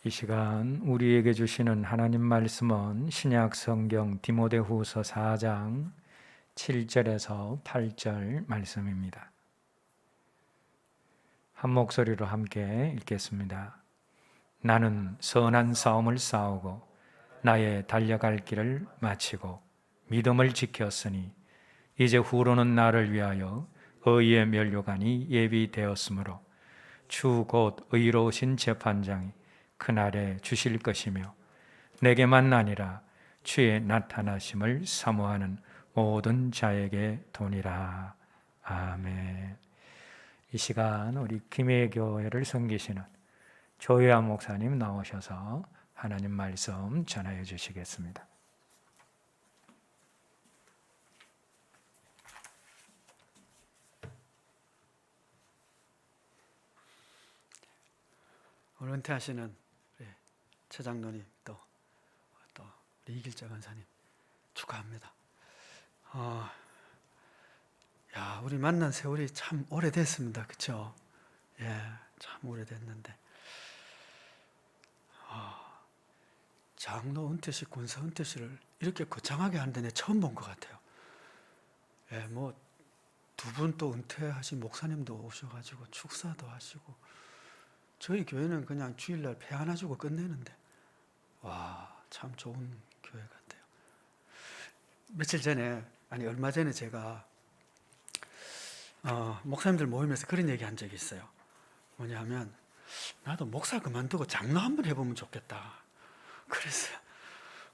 이 시간 우리에게 주시는 하나님 말씀은 신약 성경 디모데후서 4장 7절에서 8절 말씀입니다. 한 목소리로 함께 읽겠습니다. 나는 선한 싸움을 싸우고 나의 달려갈 길을 마치고 믿음을 지켰으니 이제 후로는 나를 위하여 의의 면류관이 예비되었으므로 주 곧 의로우신 재판장이 그날에 주실 것이며 내게만 아니라 주의 나타나심을 사모하는 모든 자에게 도니라. 아멘. 이 시간 우리 김해교회를 섬기시는 조혜아 목사님 나오셔서 하나님 말씀 전하여 주시겠습니다. 오늘 은퇴하시는 우리 최 장로님 또 우리 이길자 권사님 축하합니다. 우리 만난 세월이 참 오래됐습니다. 그렇죠? 참 오래됐는데 장로 은퇴식, 권사 은퇴식을 이렇게 거창하게 하는데 내가 처음 본 것 같아요. 뭐 두 분 또 은퇴하신 목사님도 오셔가지고 축사도 하시고, 저희 교회는 그냥 주일날 배 하나 주고 끝내는데 참 좋은 교회 같아요. 얼마 전에 제가 목사님들 모임에서 그런 얘기 한 적이 있어요. 뭐냐면 나도 목사 그만두고 장로 한번 해보면 좋겠다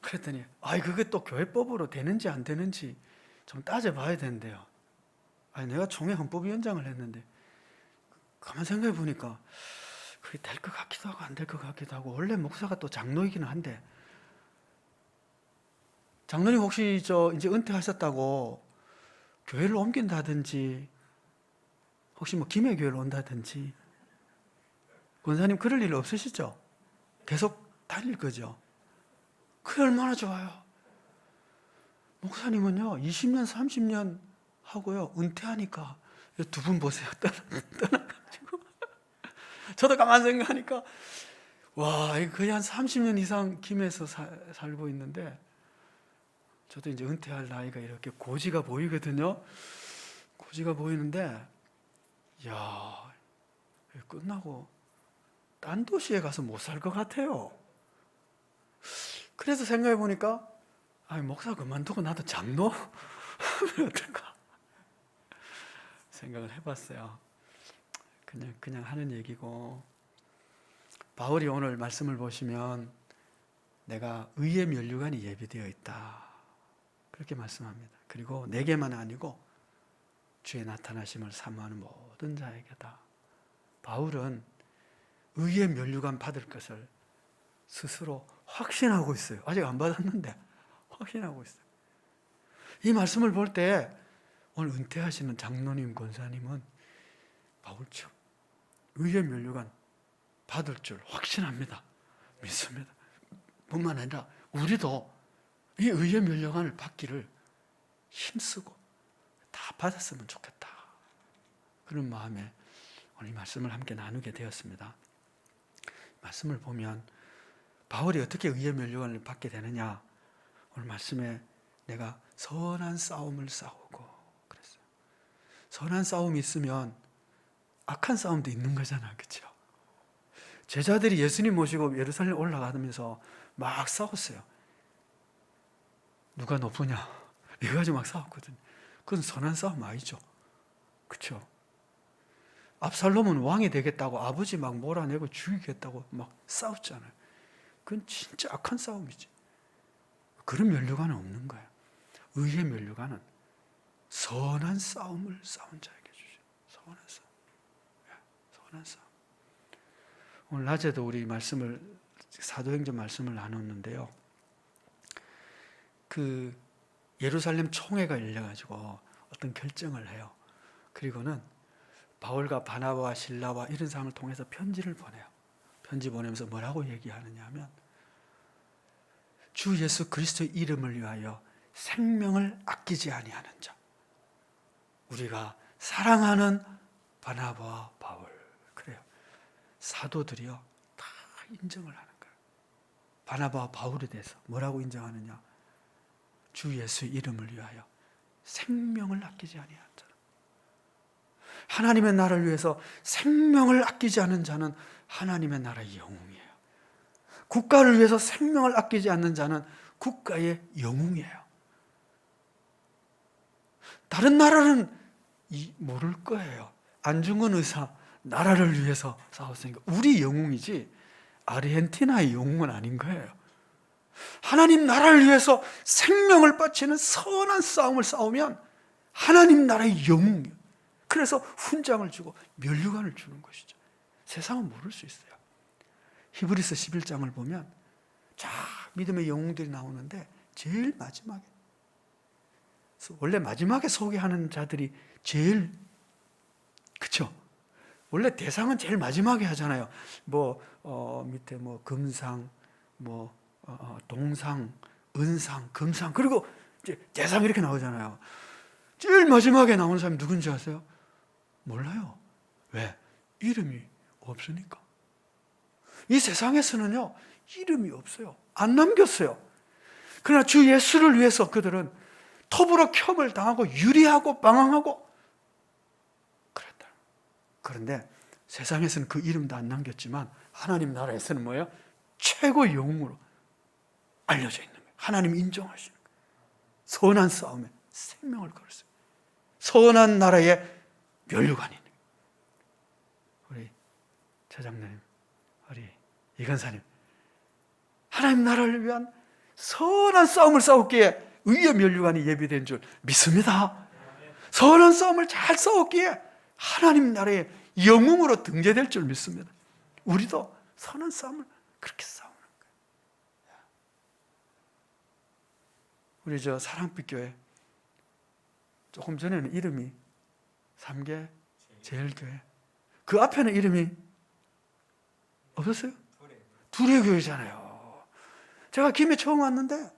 그랬더니 그게 또 교회법으로 되는지 안 되는지 좀 따져봐야 되는데요. 내가 총회 헌법위원장을 했는데 가만 생각해 보니까 그게 될 것 같기도 하고 안 될 것 같기도 하고, 원래 목사가 또 장로이기는 한데, 장로님 혹시 이제 은퇴하셨다고 교회를 옮긴다든지 혹시 뭐 김해교회를 온다든지, 권사님 그럴 일 없으시죠? 계속 다닐 거죠? 그게 얼마나 좋아요. 목사님은요 20년 30년 하고요 은퇴하니까 두 분 보세요. 떠나가지고 저도 가만 생각하니까 거의 한 30년 이상 김해에서 살고 있는데, 저도 이제 은퇴할 나이가 이렇게 고지가 보이거든요. 고지가 보이는데 끝나고 딴 도시에 가서 못 살 것 같아요. 그래서 생각해 보니까 목사 그만두고 나도 장로 하면 어떨까 생각을 해봤어요. 그냥 하는 얘기고, 바울이 오늘 말씀을 보시면 내가 의의 면류관이 예비되어 있다 그렇게 말씀합니다. 그리고 내게만 아니고 주의 나타나심을 사모하는 모든 자에게다. 바울은 의의 면류관 받을 것을 스스로 확신하고 있어요. 아직 안 받았는데 확신하고 있어요. 이 말씀을 볼 때 오늘 은퇴하시는 장로님, 권사님은 바울처럼 의의 면류관 받을 줄 확신합니다. 믿습니다. 뿐만 아니라 우리도 이 의의 면류관을 받기를 힘쓰고 다 받았으면 좋겠다, 그런 마음에 오늘 이 말씀을 함께 나누게 되었습니다. 말씀을 보면 바울이 어떻게 의의 면류관을 받게 되느냐, 오늘 말씀에 내가 선한 싸움을 싸우고 그랬어요. 선한 싸움이 있으면 악한 싸움도 있는 거잖아요. 그렇죠? 제자들이 예수님 모시고 예루살렘 올라가면서 막 싸웠어요. 누가 높으냐 이거 가지고 막 싸웠거든요. 그건 선한 싸움 아니죠. 그렇죠? 압살롬은 왕이 되겠다고 아버지 막 몰아내고 죽이겠다고 막 싸웠잖아요. 그건 진짜 악한 싸움이지. 그런 면류관은 없는 거예요. 의의 면류관은 선한 싸움을 싸운 자에게 주죠. 선한 싸움. 선한 싸움. 오늘 낮에도 우리 사도행전 말씀을 나눴는데요. 그 예루살렘 총회가 열려가지고 어떤 결정을 해요. 그리고는 바울과 바나바와 실라와 이런 사람을 통해서 편지를 보내요. 편지 보내면서 뭐라고 얘기하느냐 하면, 주 예수 그리스도의 이름을 위하여 생명을 아끼지 아니하는 자, 우리가 사랑하는 바나바와 바울, 그래요. 사도들이요 다 인정을 하는 거예요. 바나바와 바울에 대해서 뭐라고 인정하느냐? 주 예수의 이름을 위하여 생명을 아끼지 아니한 자라. 하나님의 나라를 위해서 생명을 아끼지 않은 자는 하나님의 나라의 영웅이에요. 국가를 위해서 생명을 아끼지 않는 자는 국가의 영웅이에요. 다른 나라는 모를 거예요. 안중근 의사 나라를 위해서 싸웠으니까 우리 영웅이지 아르헨티나의 영웅은 아닌 거예요. 하나님 나라를 위해서 생명을 바치는 선한 싸움을 싸우면 하나님 나라의 영웅이에요. 그래서 훈장을 주고 면류관을 주는 것이죠. 세상은 모를 수 있어요. 히브리서 11장을 보면 쫙 믿음의 영웅들이 나오는데 제일 마지막에, 원래 마지막에 소개하는 자들이 제일, 그쵸? 원래 대상은 제일 마지막에 하잖아요. 밑에 금상, 동상, 은상, 금상, 그리고 이제 대상 이렇게 나오잖아요. 제일 마지막에 나오는 사람이 누군지 아세요? 몰라요. 왜? 이름이 없으니까. 이 세상에서는요, 이름이 없어요. 안 남겼어요. 그러나 주 예수를 위해서 그들은 톱으로 켬을 당하고 유리하고 방황하고 그랬다. 그런데 세상에서는 그 이름도 안 남겼지만 하나님 나라에서는 뭐예요? 최고 영웅으로 알려져 있는 거예요. 하나님 인정하시는 거예요. 선한 싸움에 생명을 걸었어요. 선한 나라의 면류관이 있는 거예요. 우리 차장님, 우리 이건사님, 하나님 나라를 위한 선한 싸움을 싸웠기에 의의 면류관이 예비된 줄 믿습니다. 선한 싸움을 잘 싸웠기에 하나님 나라의 영웅으로 등재될 줄 믿습니다. 우리도 선한 싸움을 그렇게 싸우는 거예요. 우리 사랑빛 교회 조금 전에는 이름이 삼계 제일교회, 그 앞에는 이름이 없었어요? 둘의 교회잖아요. 제가 김해 처음 왔는데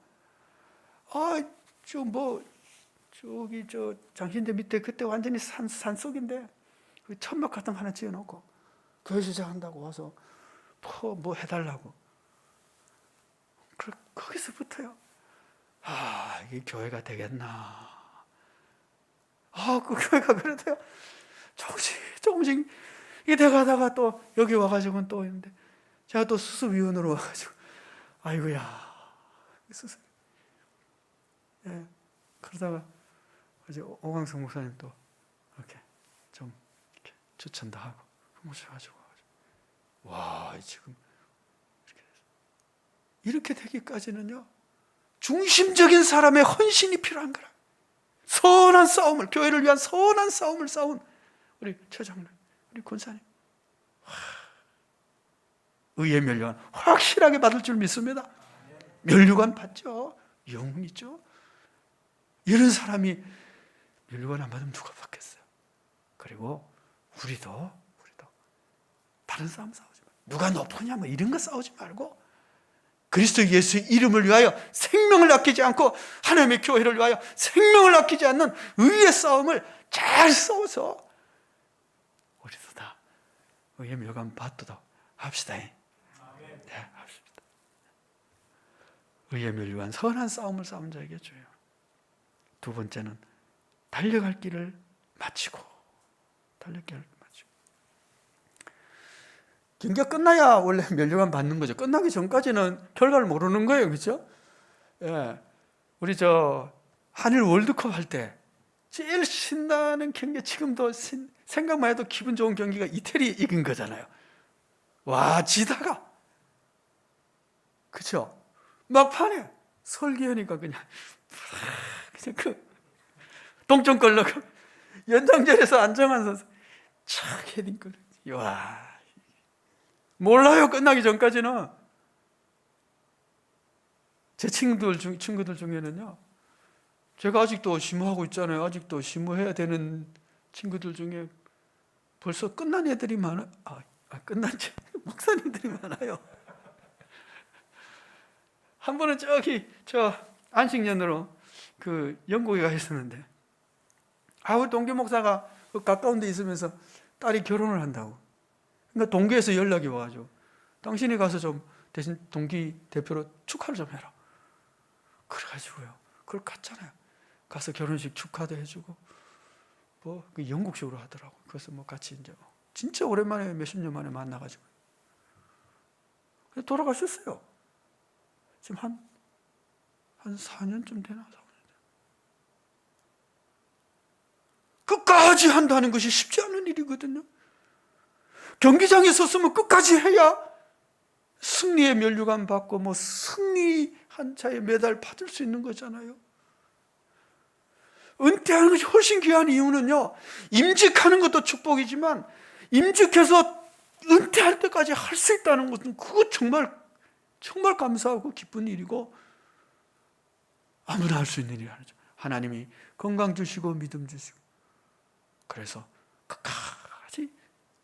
장신대 밑에 그때 완전히 산속인데 그 천막 같은 거 하나 지어놓고 교회 시작한다고 와서 뭐 해달라고. 거기서부터요. 이 교회가 되겠나. 그 교회가 그래도요. 조금씩 이게 돼가다가 또 여기 와가지고는 또 있는데 제가 또 수습위원으로 와가지고 아이고야 수습. 그러다가 이제 오광석 목사님 또 이렇게 좀 이렇게 추천도 하고 모셔가지고 와 지금 이렇게 되기까지는요 중심적인 사람의 헌신이 필요한 거라. 선한 싸움을, 교회를 위한 선한 싸움을 싸운 우리 처장님, 우리 권사님, 의의 면류관 확실하게 받을 줄 믿습니다. 면류관 받죠. 영웅이죠. 이런 사람이 면류관 안 받으면 누가 받겠어요? 그리고 우리도 다른 싸움 싸우지 말고 누가 높으냐 이런 거 싸우지 말고 그리스도 예수의 이름을 위하여 생명을 아끼지 않고 하나님의 교회를 위하여 생명을 아끼지 않는 의의 싸움을 잘 싸워서 우리도 다 의의 면류관 받도록 합시다. 네, 합시다. 의의 면류관 선한 싸움을 싸운 자에게 줘요. 두 번째는 달려갈 길을 마치고 경기가 끝나야 원래 면류관 받는 거죠. 끝나기 전까지는 결과를 모르는 거예요. 그렇죠? 예. 우리 한일 월드컵 할 때 제일 신나는 경기, 지금도 생각만 해도 기분 좋은 경기가 이태리 이긴 거잖아요. 와, 지다가 그렇죠? 막판에 설기현이가 그냥 동점골 넣고 연장전에서 안정환 선수 착 헤딩골. 와, 몰라요. 끝나기 전까지는. 제 친구들 중에는요, 제가 아직도 심호하고 있잖아요. 아직도 심호해야 되는 친구들 중에 벌써 끝난 애들이 많아요. 끝난 목사님들이 많아요. 한 번은 안식년으로 영국에 가 있었는데, 우리 동교 목사가 가까운 데 있으면서 딸이 결혼을 한다고. 그러니까 동교에서 연락이 와가지고 당신이 가서 좀 대신 동기 대표로 축하를 좀 해라. 그래가지고요. 그걸 갔잖아요. 가서 결혼식 축하도 해주고, 뭐, 그 영국식으로 하더라고. 그래서 뭐 같이 이제, 진짜 오랜만에 몇십 년 만에 만나가지고. 돌아가셨어요. 지금 한 4년쯤 되나? 4년. 끝까지 한다는 것이 쉽지 않은 일이거든요. 경기장에 섰으면 끝까지 해야 승리의 면류관 받고 뭐 승리한 자의 메달 받을 수 있는 거잖아요. 은퇴하는 것이 훨씬 귀한 이유는요, 임직하는 것도 축복이지만 임직해서 은퇴할 때까지 할 수 있다는 것은 그거 정말 감사하고 기쁜 일이고 아무나 할 수 있는 일이 아니죠. 하나님이 건강 주시고 믿음 주시고 그래서 끝까지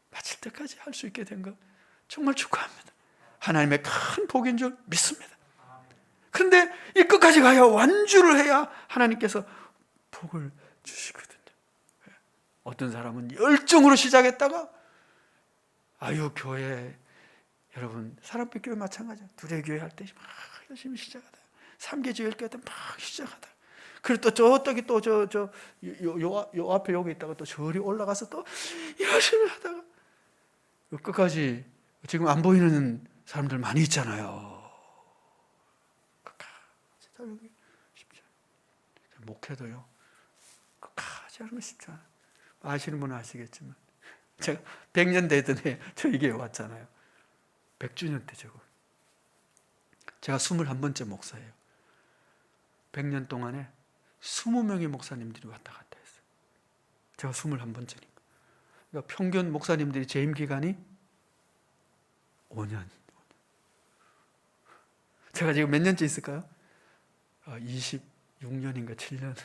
마칠 때까지 할 수 있게 된 것 정말 축하합니다. 하나님의 큰 복인 줄 믿습니다. 그런데 이 끝까지 가야 완주를 해야 하나님께서 복을 주시거든요. 어떤 사람은 열정으로 시작했다가 교회 여러분 사랑빛 교회 마찬가지예요. 두레교회 할 때 막 열심히 시작하다. 3개 주일 때 막 시작하다. 그리고 또 저쪽이 또 요 앞에 여기 있다가 또 저리 올라가서 또 열심히 하다가 끝까지 지금 안 보이는 사람들 많이 있잖아요. 끝까지 여기 쉽지 않아요. 목회도요. 끝까지 하는 거 쉽지 않아요. 아시는 분은 아시겠지만 제가 100년 되던 해 저에게 왔잖아요. 100주년 때 제가 21번째 목사예요. 100년 동안에 20명의 목사님들이 왔다 갔다 했어요. 제가 21번째니까. 그러니까 평균 목사님들이 재임 기간이 5년. 제가 지금 몇 년째 있을까요? 26년인가 7년.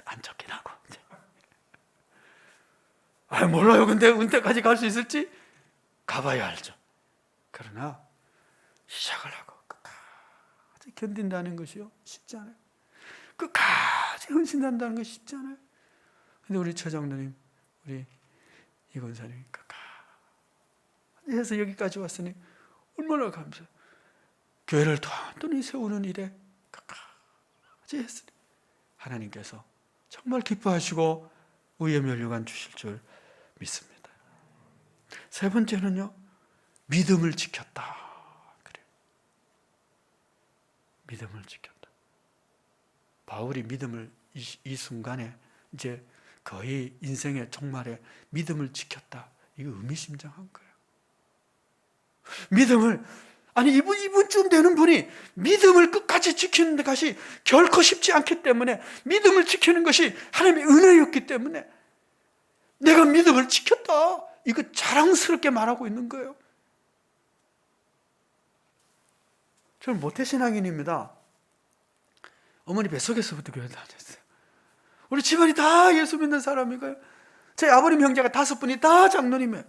안 적긴 하고. 몰라요. 근데 은퇴까지 갈 수 있을지 가봐야 알죠. 그러나 시작을 하고 끝까지 견딘다는 것이요 쉽지 않아요. 끝까지 헌신한다는 것이 쉽지 않아요. 근데 우리 처장로님, 우리 이권사님 끝까지 해서 여기까지 왔으니 얼마나 감사해요. 교회를 단단히 세우는 일에 끝까지 했으니 하나님께서 정말 기뻐하시고 의의 면류관 주실 줄 믿습니다. 세 번째는요, 믿음을 지켰다. 그래요. 믿음을 지켰다. 바울이 믿음을 이 순간에 이제 거의 인생의 종말에 믿음을 지켰다. 이거 의미심장한 거예요. 믿음을 이분쯤 되는 분이 믿음을 끝까지 지키는 것이 결코 쉽지 않기 때문에 믿음을 지키는 것이 하나님의 은혜였기 때문에 내가 믿음을 지켰다. 이거 자랑스럽게 말하고 있는 거예요. 저는 모태신앙인입니다. 어머니 뱃속에서부터 교회 다녔어요. 우리 집안이 다 예수 믿는 사람이고요. 제 아버님 형제가 5분이 다 장로님이에요.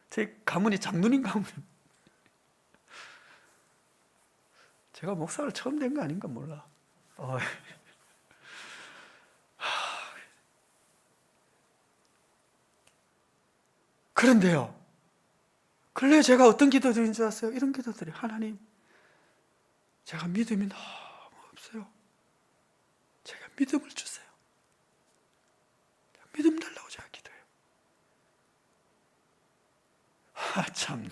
제 가문이 장로님 가문입니다. 제가 목사를 처음 된 거 아닌가 몰라. 그런데요, 근래 제가 어떤 기도드린 줄 아세요? 이런 기도들이 하나님, 제가 믿음이 너무 없어요. 제가 믿음을 주세요. 믿음 달라고 제가 기도해요. 참네.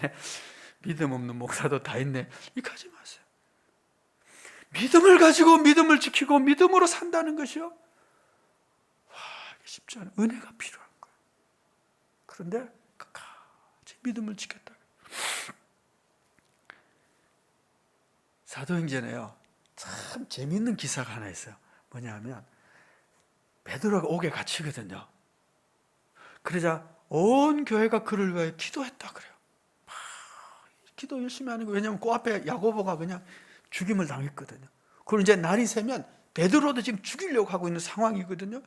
믿음 없는 목사도 다 있네. 이거 하지 마세요. 믿음을 가지고 믿음을 지키고 믿음으로 산다는 것이요. 이게 쉽지 않아요. 은혜가 필요한 거예요. 그런데 끝까지 믿음을 지켰다. 사도행전에요, 참 재미있는 기사가 하나 있어요. 뭐냐면 베드로가 옥에 갇히거든요. 그러자 온 교회가 그를 위해 기도했다 그래요. 기도 열심히 하는 거예요. 왜냐하면 그 앞에 야고보가 그냥 죽임을 당했거든요. 그리고 이제 날이 새면 베드로도 지금 죽이려고 하고 있는 상황이거든요.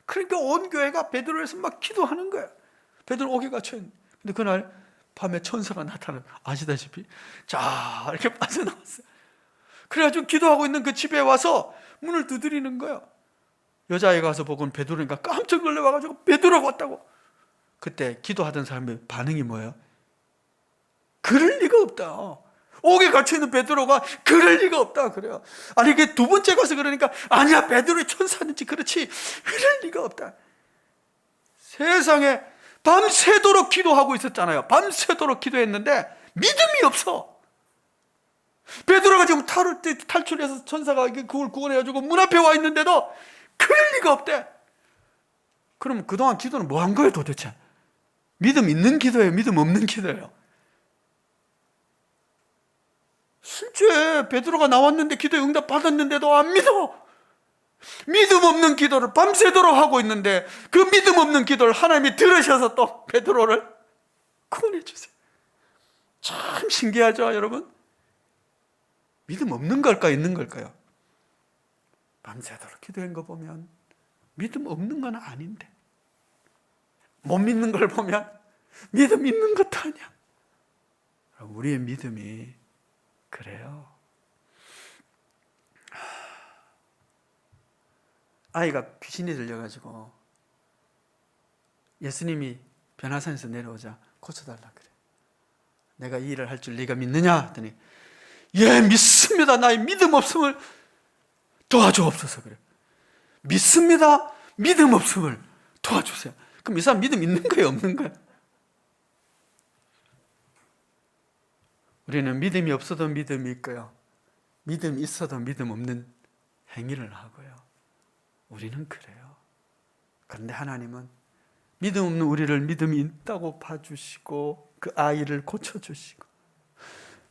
그러니까 온 교회가 베드로에서 막 기도하는 거예요. 베드로 옥에 갇혀있는데. 근데 그날 밤에 천사가 나타나, 아시다시피 자 이렇게 빠져나왔어요. 그래가지고 기도하고 있는 그 집에 와서 문을 두드리는 거예요. 여자아이가 와서 보고는 베드로니까 깜짝 놀라가지고 베드로가 왔다고. 그때 기도하던 사람의 반응이 뭐예요? 그럴 리가 없다. 옥에 갇혀있는 베드로가 그럴 리가 없다 그래요. 아니 이게 두 번째 가서 그러니까 아니야 베드로의 천사는지 그렇지 그럴 리가 없다. 세상에 밤새도록 기도하고 있었잖아요. 밤새도록 기도했는데 믿음이 없어. 베드로가 지금 탈출해서 천사가 그걸 구원해가지고 문 앞에 와 있는데도 그럴 리가 없대. 그럼 그동안 기도는 뭐 한 거예요 도대체? 믿음 있는 기도예요? 믿음 없는 기도예요? 실제 베드로가 나왔는데 기도에 응답 받았는데도 안 믿어. 믿음 없는 기도를 밤새도록 하고 있는데 그 믿음 없는 기도를 하나님이 들으셔서 또 베드로를 구원해 주세요. 참 신기하죠 여러분? 믿음 없는 걸까요? 있는 걸까요? 밤새도록 기도한 거 보면 믿음 없는 건 아닌데 못 믿는 걸 보면 믿음 있는 것도 아니야. 우리의 믿음이 그래요. 아이가 귀신이 들려가지고 예수님이 변화산에서 내려오자 고쳐달라 그래. 내가 이 일을 할 줄 네가 믿느냐? 했더니 예 믿습니다. 나의 믿음 없음을 도와주옵소서 그래. 믿습니다. 믿음 없음을 도와주세요. 그럼 이 사람 믿음 있는 거예요? 없는 거예요? 우리는 믿음이 없어도 믿음이 있고요. 믿음이 있어도 믿음 없는 행위를 하고요. 우리는 그래요. 그런데 하나님은 믿음 없는 우리를 믿음이 있다고 봐주시고 그 아이를 고쳐주시고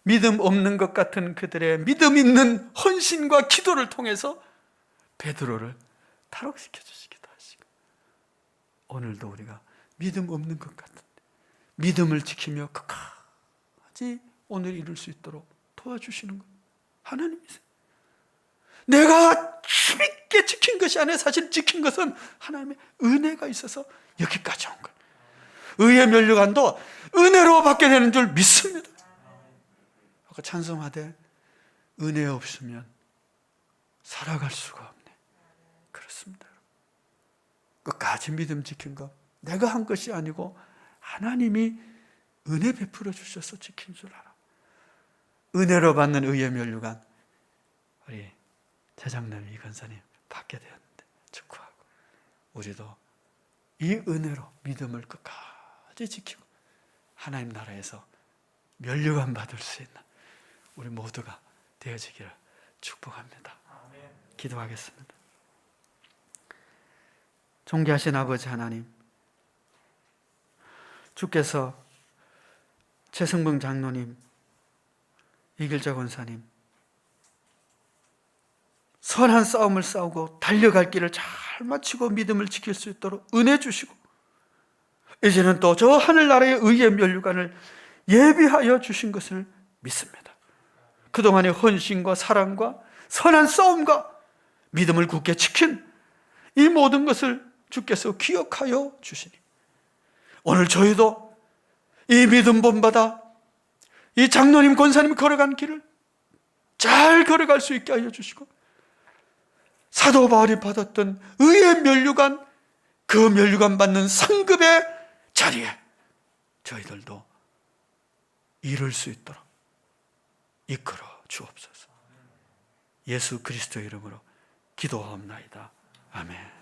믿음 없는 것 같은 그들의 믿음 있는 헌신과 기도를 통해서 베드로를 탈옥시켜 주시기도 하시고 오늘도 우리가 믿음 없는 것 같은데 믿음을 지키며 끝까지 오늘 이룰 수 있도록 도와주시는 것 하나님이세요. 내가 힘있게 지킨 것이 아니라 사실 지킨 것은 하나님의 은혜가 있어서 여기까지 온 거예요. 의의 면류관도 은혜로 받게 되는 줄 믿습니다. 아까 찬송하되 은혜 없으면 살아갈 수가 없네. 그렇습니다. 끝까지 믿음 지킨 것 내가 한 것이 아니고 하나님이 은혜 베풀어 주셔서 지킨 줄 알아. 은혜로 받는 의의 면류관 우리 최장남 이건사님 받게 되었는데 축하하고 우리도 이 은혜로 믿음을 끝까지 지키고 하나님 나라에서 면류관 받을 수 있는 우리 모두가 되어지기를 축복합니다. 기도하겠습니다. 존귀하신 아버지 하나님, 주께서 최승봉 장로님, 이길자 권사님 선한 싸움을 싸우고 달려갈 길을 잘 마치고 믿음을 지킬 수 있도록 은혜 주시고 이제는 또 저 하늘나라의 의의 면류관을 예비하여 주신 것을 믿습니다. 그동안의 헌신과 사랑과 선한 싸움과 믿음을 굳게 지킨 이 모든 것을 주께서 기억하여 주시니 오늘 저희도 이 믿음 본받아 이 장로님 권사님 걸어간 길을 잘 걸어갈 수 있게 하여 주시고 사도 바울이 받았던 의의 면류관 그 면류관 받는 상급의 자리에 저희들도 이룰 수 있도록 이끌어 주옵소서. 예수 그리스도의 이름으로 기도하옵나이다. 아멘.